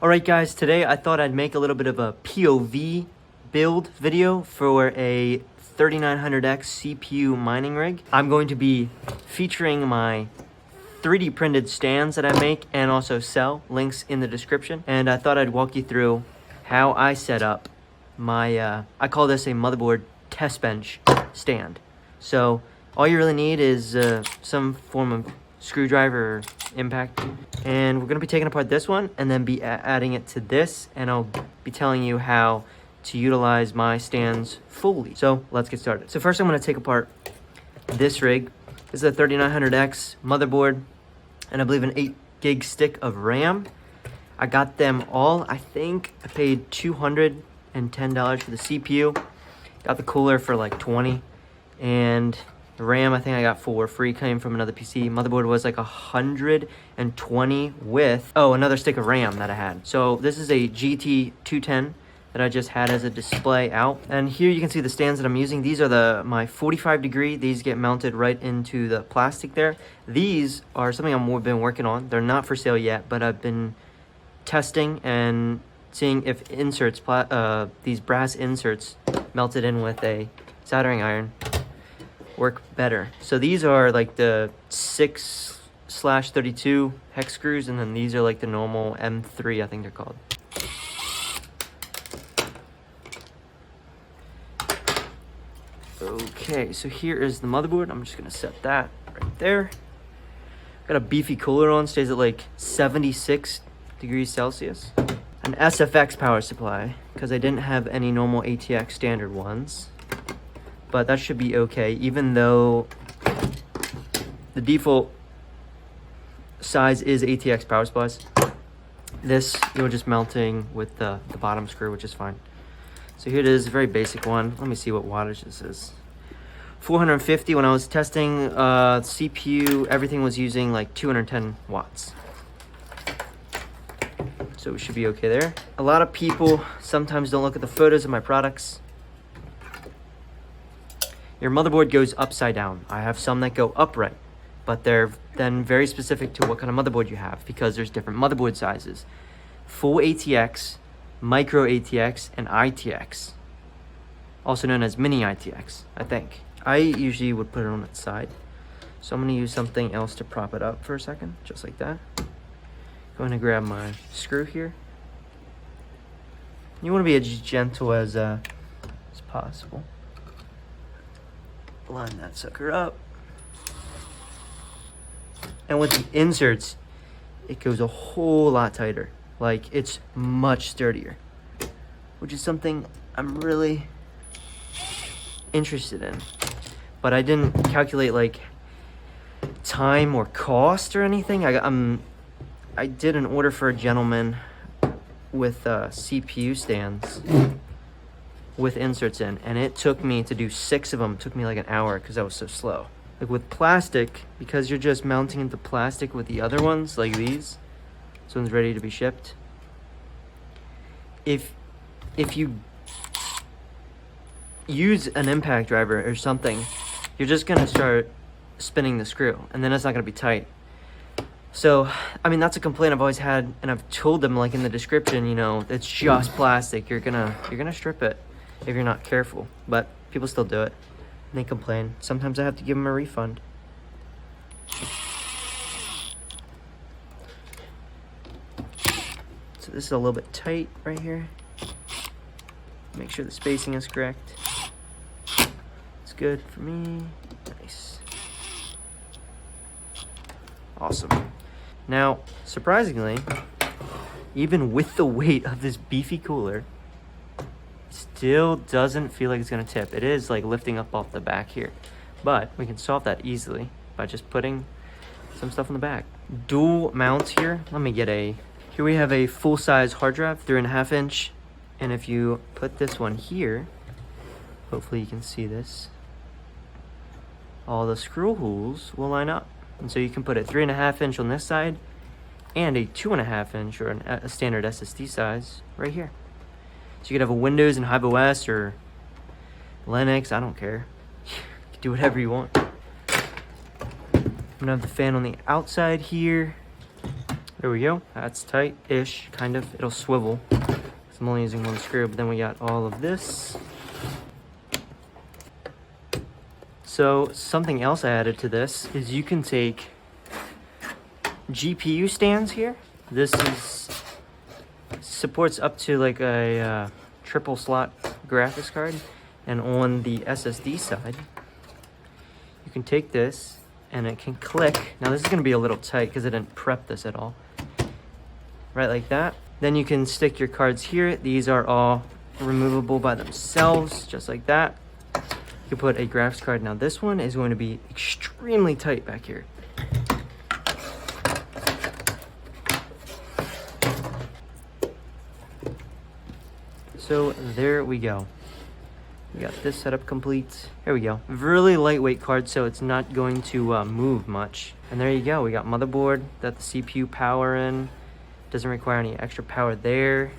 Alright guys, today I thought I'd make a little bit of a POV build video for a 3900X CPU mining rig. I'm going to be featuring my 3D printed stands that I make and also sell, links in the description. And I thought I'd walk you through how I set up my, I call this a motherboard test bench stand. So all you really need is some form of screwdriver or impact, and we're going to be taking apart this one and then be adding it to this, and I'll be telling you how to utilize my stands fully. So let's get started. So first I'm going to take apart this rig. This is a 3900X motherboard and I believe an 8 gig stick of RAM. I got them all. I think I paid $210 for the CPU. Got the cooler for like 20, and the RAM I think I got for free, came from another PC. Motherboard was like 120 with, another stick of RAM that I had. So this is a GT210 that I just had as a display out. And here you can see the stands that I'm using. These are my 45 degree. These get mounted right into the plastic there. These are something I've been working on. They're not for sale yet, but I've been testing and seeing if inserts, these brass inserts melted in with a soldering iron work better. So these are like the 6/32 hex screws, and then these are like the normal M3, I think they're called. Okay, so here is the motherboard. I'm just gonna set that right there. Got a beefy cooler on, stays at like 76 degrees Celsius. An SFX power supply, because I didn't have any normal ATX standard ones. But that should be okay, even though the default size is ATX power supplies. This, you're just mounting with the bottom screw, which is fine. So here it is, a very basic one. Let me see what wattage this is. 450. When I was testing CPU, everything was using like 210 watts. So we should be okay there. A lot of people sometimes don't look at the photos of my products. Your motherboard goes upside down. I have some that go upright, but they're then very specific to what kind of motherboard you have, because there's different motherboard sizes. Full ATX, micro ATX, and ITX. Also known as mini ITX, I think. I usually would put it on its side. So I'm gonna use something else to prop it up for a second, just like that. Going to grab my screw here. You wanna be as gentle as possible. Line that sucker up, and with the inserts it goes a whole lot tighter, like it's much sturdier, which is something I'm really interested in. But I didn't calculate like time or cost or anything. I did an order for a gentleman with CPU stands with inserts in, and it took me to do 6 of them. It took me like an hour because I was so slow. Like with plastic, because you're just mounting into plastic with the other ones, like these, this one's ready to be shipped. If you use an impact driver or something, you're just gonna start spinning the screw, and then it's not gonna be tight. So, I mean, that's a complaint I've always had, and I've told them, like in the description, you know, it's just plastic. You're gonna strip it if you're not careful, but people still do it and they complain. Sometimes I have to give them a refund. So this is a little bit tight right here. Make sure the spacing is correct. It's good for me. Nice. Awesome. Now, surprisingly, even with the weight of this beefy cooler, still doesn't feel like it's gonna tip. It is like lifting up off the back here, but we can solve that easily by just putting some stuff in the back. Dual mounts here. Let me get here we have a full-size hard drive, 3.5 inch, and if you put this one here, hopefully you can see this, all the screw holes will line up, and so you can put a 3.5 inch on this side and a 2.5 inch or a standard SSD size right here. So you could have a Windows and Hive OS or Linux, I don't care. You can do whatever you want. I'm gonna have the fan on the outside here. There we go. That's tight-ish, kind of. It'll swivel. I'm only using one screw, but then we got all of this. So something else I added to this is you can take GPU stands here. This supports up to like a triple slot graphics card, and on the SSD side you can take this and it can click. Now this is going to be a little tight because I didn't prep this at all. Right like that. Then you can stick your cards here. These are all removable by themselves, just like that. You can put a graphics card. Now this one is going to be extremely tight back here. So there we go. We got this setup complete. There we go. Really lightweight card, so it's not going to move much. And there you go. We got motherboard, got the CPU power in. Doesn't require any extra power there.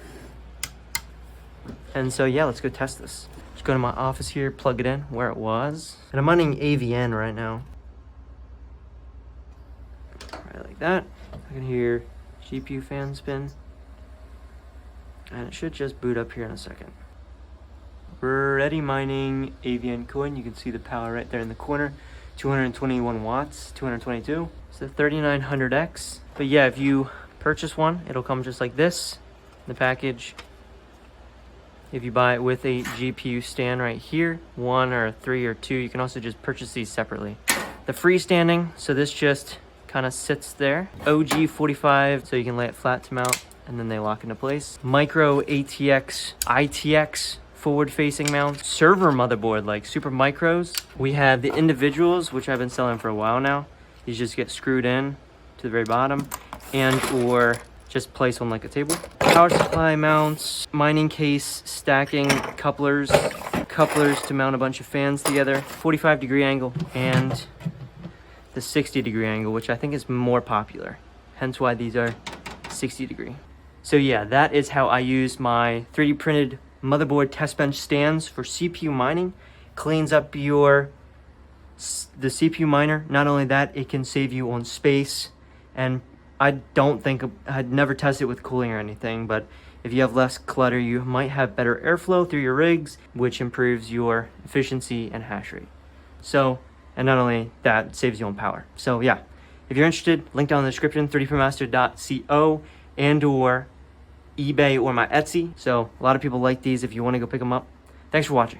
And so yeah, let's go test this. Just go to my office here, plug it in where it was. And I'm running AVN right now. Right like that. I can hear GPU fan spin. And it should just boot up here in a second. Ready mining AVN coin. You can see the power right there in the corner. 221 watts, 222. It's the 3900X. But yeah, if you purchase one, it'll come just like this in the package. If you buy it with a GPU stand right here, 1 or 3 or 2, you can also just purchase these separately. The freestanding, so this just kind of sits there. OG 45, so you can lay it flat to mount, and then they lock into place. Micro ATX, ITX, forward-facing mount. Server motherboard, like super micros. We have the individuals, which I've been selling for a while now. These just get screwed in to the very bottom, and or just place on like a table. Power supply mounts, mining case, stacking, couplers to mount a bunch of fans together, 45-degree angle, and the 60-degree angle, which I think is more popular. Hence why these are 60-degree. So yeah, that is how I use my 3D printed motherboard test bench stands for CPU mining. Cleans up the CPU miner. Not only that, it can save you on space, and I'd never tested it with cooling or anything, but if you have less clutter, you might have better airflow through your rigs, which improves your efficiency and hash rate. So, and not only that, it saves you on power. So yeah, if you're interested, link down in the description, 3dprintmaster.co and or eBay or my Etsy. So a lot of people like these if you want to go pick them up. Thanks for watching.